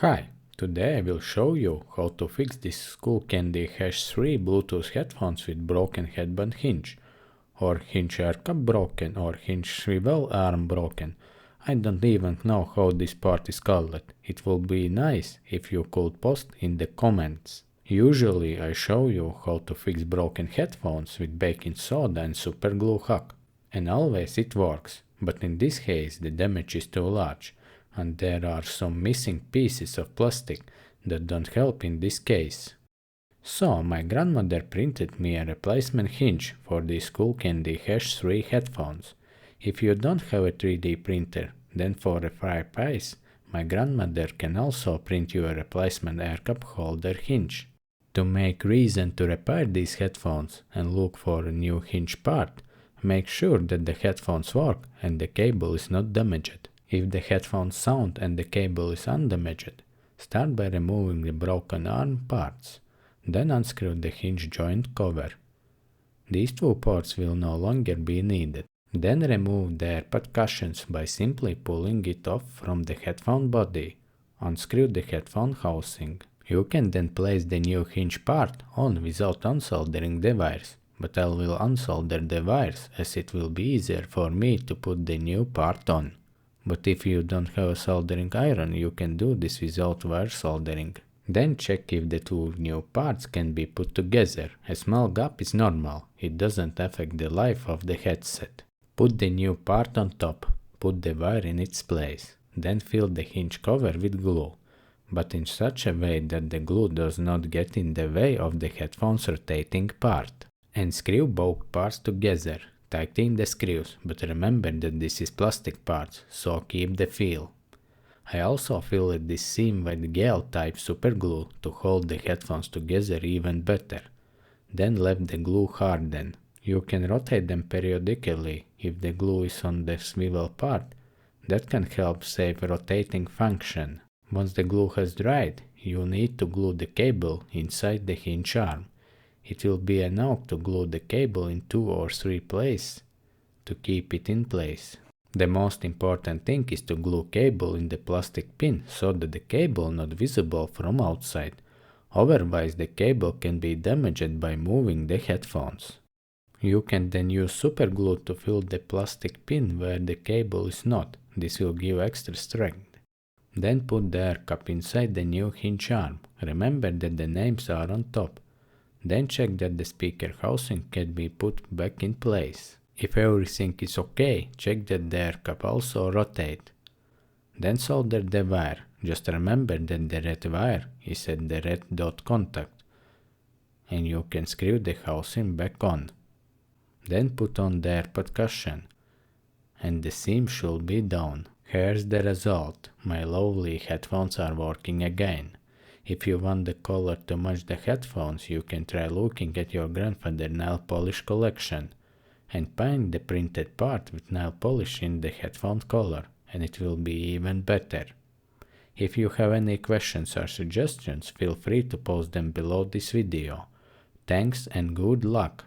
Hi, today I will show you how to fix this Skullcandy Hesh 3 Bluetooth headphones with broken headband hinge, or hinge air cup broken, or hinge swivel arm broken. I don't even know how this part is called. It will be nice if you could post in the comments. Usually I show you how to fix broken headphones with baking soda and super glue hack, and always it works, but in this case the damage is too large, and there are some missing pieces of plastic that don't help in this case. So my grandmother printed me a replacement hinge for these Skullcandy Hesh 3 headphones. If you don't have a 3D printer, then for a fair price, my grandmother can also print you a replacement air cup holder hinge. To make reason to repair these headphones and look for a new hinge part, make sure that the headphones work and the cable is not damaged. If the headphones sound and the cable is undamaged, start by removing the broken arm parts. Then unscrew the hinge joint cover. These two parts will no longer be needed. Then remove the AirPod cushions by simply pulling it off from the headphone body. Unscrew the headphone housing. You can then place the new hinge part on without unsoldering the wires, but I will unsolder the wires as it will be easier for me to put the new part on. But if you don't have a soldering iron, you can do this without wire soldering. Then check if the two new parts can be put together. A small gap is normal, it doesn't affect the life of the headset. Put the new part on top, put the wire in its place, then fill the hinge cover with glue, but in such a way that the glue does not get in the way of the headphone's rotating part. And screw both parts together. Tighten the screws, but remember that this is plastic parts, so keep the feel. I also filled this seam with gel type super glue to hold the headphones together even better. Then let the glue harden. You can rotate them periodically if the glue is on the swivel part. That can help save rotating function. Once the glue has dried, you need to glue the cable inside the hinge arm. It will be enough to glue the cable in 2 or 3 places to keep it in place. The most important thing is to glue cable in the plastic pin so that the cable not visible from outside. Otherwise the cable can be damaged by moving the headphones. You can then use super glue to fill the plastic pin where the cable is not. This will give extra strength. Then put the air cup inside the new hinge arm. Remember that the names are on top. Then check that the speaker housing can be put back in place. If everything is okay, check that the air cup also rotates. Then solder the wire. Just remember that the red wire is at the red dot contact, and you can screw the housing back on. Then put on the AirPod cushion, and the seam should be down. Here's the result. My lovely headphones are working again. If you want the color to match the headphones, you can try looking at your grandfather's nail polish collection and paint the printed part with nail polish in the headphone color, and it will be even better. If you have any questions or suggestions, feel free to post them below this video. Thanks and good luck!